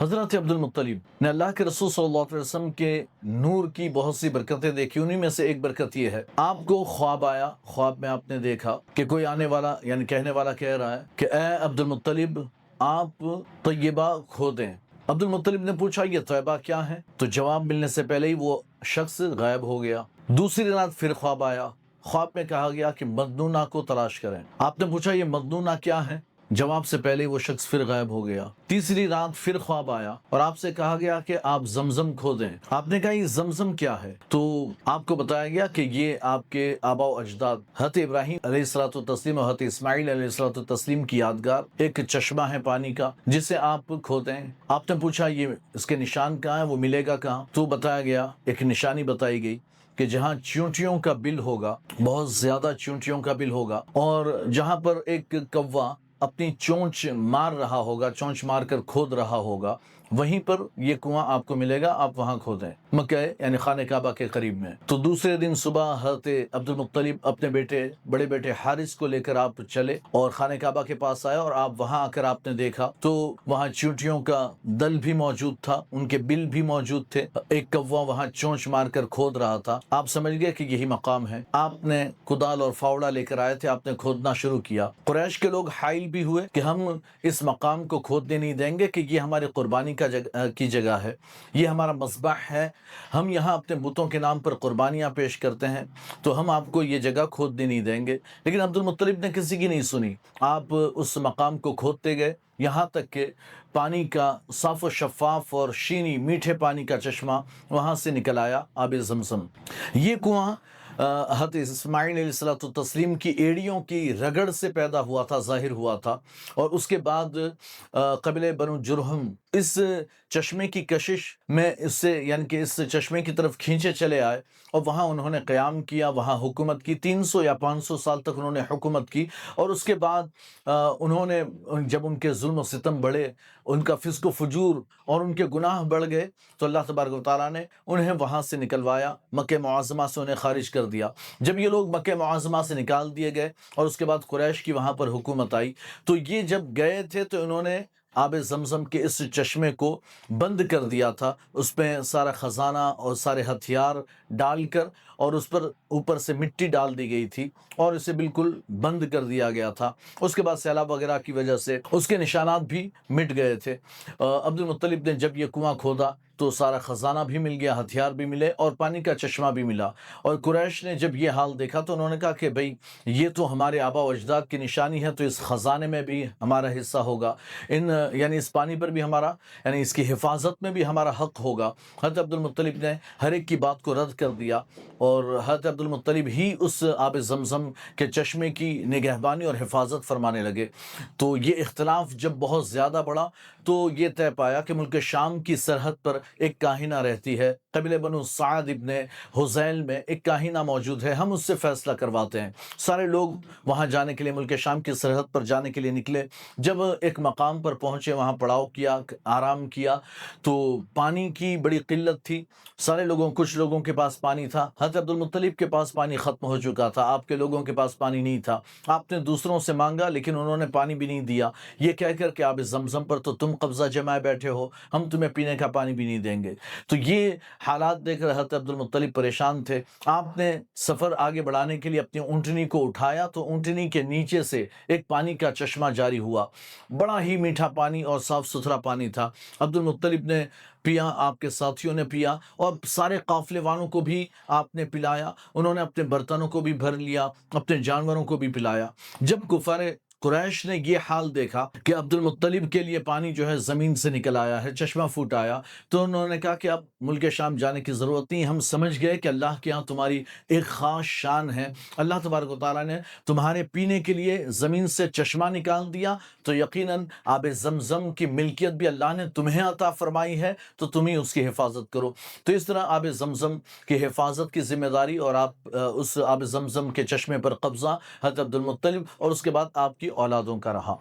حضرت عبدالمطلب نے اللہ کے رسول صلی اللہ علیہ وسلم کے نور کی بہت سی برکتیں دیکھی. انہی میں سے ایک برکت یہ ہے، آپ کو خواب آیا، خواب میں آپ نے دیکھا کہ کوئی آنے والا یعنی کہنے والا کہہ رہا ہے کہ اے عبدالمطلب آپ طیبہ کھو دیں. عبدالمطلب نے پوچھا یہ طیبہ کیا ہے؟ تو جواب ملنے سے پہلے ہی وہ شخص غائب ہو گیا. دوسری رات پھر خواب آیا، خواب میں کہا گیا کہ مدنونہ کو تلاش کریں. آپ نے پوچھا یہ مدنونہ کیا ہے؟ جواب سے پہلے وہ شخص پھر غائب ہو گیا. تیسری رات پھر خواب آیا اور آپ سے کہا گیا کہ آپ زمزم کھو دیں. آپ نے کہا یہ زمزم کیا ہے؟ تو آپ کو بتایا گیا کہ یہ آپ کے آباء و اجداد حضرت ابراہیم علیہ الصلوۃ والتسلیم اور حضرت اسماعیل علیہ الصلوۃ والتسلیم کی یادگار ایک چشمہ ہے پانی کا جسے آپ کھو دیں. آپ نے پوچھا یہ اس کے نشان کہاں ہے، وہ ملے گا کہاں؟ تو بتایا گیا، ایک نشانی بتائی گئی کہ جہاں چونٹیوں کا بل ہوگا، بہت زیادہ چونٹیوں کا بل ہوگا، اور جہاں پر ایک کوا اپنی چونچ مار رہا ہوگا، چونچ مار کر کھود رہا ہوگا، وہیں پر یہ کنواں آپ کو ملے گا، آپ وہاں کھودیں، مکہ یعنی خانہ کعبہ کے قریب میں. تو دوسرے دن صبح حضرت عبدالمطلب اپنے بڑے بیٹے حارث کو لے کر آپ چلے اور خانہ کعبہ کے پاس آئے، اور آپ وہاں آ کر آپ نے دیکھا تو وہاں چونٹیوں کا دل بھی موجود تھا، ان کے بل بھی موجود تھے، ایک کوا وہاں چونچ مار کر کھود رہا تھا. آپ سمجھ گئے کہ یہی مقام ہے. آپ نے کدال اور فاوڑا لے کر آئے تھے، آپ نے کھودنا شروع کیا. قریش کے لوگ حائل بھی ہوئے کہ ہم اس مقام کو کھودنے نہیں دیں گے، کہ یہ ہماری قربانی کی جگہ ہے، یہ ہمارا مذبح ہے، ہم یہاں اپنے بتوں کے نام پر قربانیاں پیش کرتے ہیں، تو ہم آپ کو یہ جگہ کھودنے نہیں دیں گے. لیکن عبدالمطلب نے کسی کی نہیں سنی. آپ اس مقام کو کھودتے گئے یہاں تک کہ پانی کا صاف و شفاف اور شینی میٹھے پانی کا چشمہ وہاں سے نکل آیا، آب زمزم. یہ کنواں حضرت اسماعیل علیہ الصلوۃ والتسلیم کی ایڑیوں کی رگڑ سے پیدا ہوا تھا، ظاہر ہوا تھا، اور اس کے بعد قبیلہ بنو جرہم اس چشمے کی کشش میں اس سے یعنی کہ اس چشمے کی طرف کھینچے چلے آئے، اور وہاں انہوں نے قیام کیا، وہاں حکومت کی. 300 یا 500 سال تک انہوں نے حکومت کی. اور اس کے بعد انہوں نے جب ان کے ظلم و ستم بڑھے، ان کا فسق و فجور اور ان کے گناہ بڑھ گئے، تو اللہ تبارک و تعالیٰ نے انہیں وہاں سے نکلوایا، مکہ معظمہ سے انہیں خارج کر دیا. جب یہ لوگ مکہ معظمہ سے نکال دیے گئے اور اس کے بعد قریش کی وہاں پر حکومت آئی، تو یہ جب گئے تھے تو انہوں نے آب زمزم کے اس چشمے کو بند کر دیا تھا، اس میں سارا خزانہ اور سارے ہتھیار ڈال کر، اور اس پر اوپر سے مٹی ڈال دی گئی تھی اور اسے بالکل بند کر دیا گیا تھا. اس کے بعد سیلاب وغیرہ کی وجہ سے اس کے نشانات بھی مٹ گئے تھے. عبدالمطلب نے جب یہ کنواں کھودا تو سارا خزانہ بھی مل گیا، ہتھیار بھی ملے اور پانی کا چشمہ بھی ملا. اور قریش نے جب یہ حال دیکھا تو انہوں نے کہا کہ بھئی یہ تو ہمارے آباء و اجداد کی نشانی ہے، تو اس خزانے میں بھی ہمارا حصہ ہوگا، یعنی اس پانی پر بھی ہمارا، یعنی اس کی حفاظت میں بھی ہمارا حق ہوگا. حضرت عبدالمطلب نے ہر ایک کی بات کو رد کر دیا، اور حضرت عبدالمطلب ہی اس آب زمزم کے چشمے کی نگہبانی اور حفاظت فرمانے لگے. تو یہ اختلاف جب بہت زیادہ بڑھا تو یہ طے پایا کہ ملک شام کی سرحد پر ایک کاہنہ رہتی ہے، قبیلہ بنو سعد ابن حذیل میں ایک کاہنہ موجود ہے، ہم اس سے فیصلہ کرواتے ہیں. سارے لوگ وہاں جانے کے لیے، ملک شام کی سرحد پر جانے کے لیے نکلے. جب ایک مقام پر پہنچے، وہاں پڑاؤ کیا، آرام کیا، تو پانی کی بڑی قلت تھی. کچھ لوگوں کے پاس پانی تھا، حضرت عبدالمطلب کے پاس پانی ختم ہو چکا تھا، آپ کے لوگوں کے پاس پانی نہیں تھا. آپ نے دوسروں سے مانگا لیکن انہوں نے پانی بھی نہیں دیا، یہ کہہ کر کہ آب زمزم پر تو تم قبضہ جمائے بیٹھے ہو، ہم تمہیں پینے کا پانی بھی نہیں دیں گے. تو یہ حالات دیکھ کر حضرت عبدالمطلب پریشان تھے. آپ نے سفر آگے بڑھانے کے لیے اپنی اونٹنی کو اٹھایا تو اونٹنی کے نیچے سے ایک پانی کا چشمہ جاری ہوا، بڑا ہی میٹھا پانی اور صاف ستھرا پانی تھا. عبدالمطلب نے پیا، آپ کے ساتھیوں نے پیا، اور سارے قافلے والوں کو بھی آپ نے پلایا. انہوں نے اپنے برتنوں کو بھی بھر لیا، اپنے جانوروں کو بھی پلایا. جب کفار قریش نے یہ حال دیکھا کہ عبدالمطلب کے لیے پانی جو ہے زمین سے نکل آیا ہے، چشمہ پھوٹ آیا، تو انہوں نے کہا کہ اب ملک شام جانے کی ضرورت نہیں، ہم سمجھ گئے کہ اللہ کے ہاں تمہاری ایک خاص شان ہے، اللہ تبارک و تعالیٰ نے تمہارے پینے کے لیے زمین سے چشمہ نکال دیا، تو یقیناً آب زمزم کی ملکیت بھی اللہ نے تمہیں عطا فرمائی ہے، تو تم ہی اس کی حفاظت کرو. تو اس طرح آب زمزم کی حفاظت کی ذمہ داری اور آپ اس آب زمزم کے چشمے پر قبضہ حضرت عبدالمطلب اور اس کے بعد آپ کی اولادوں کا رہا.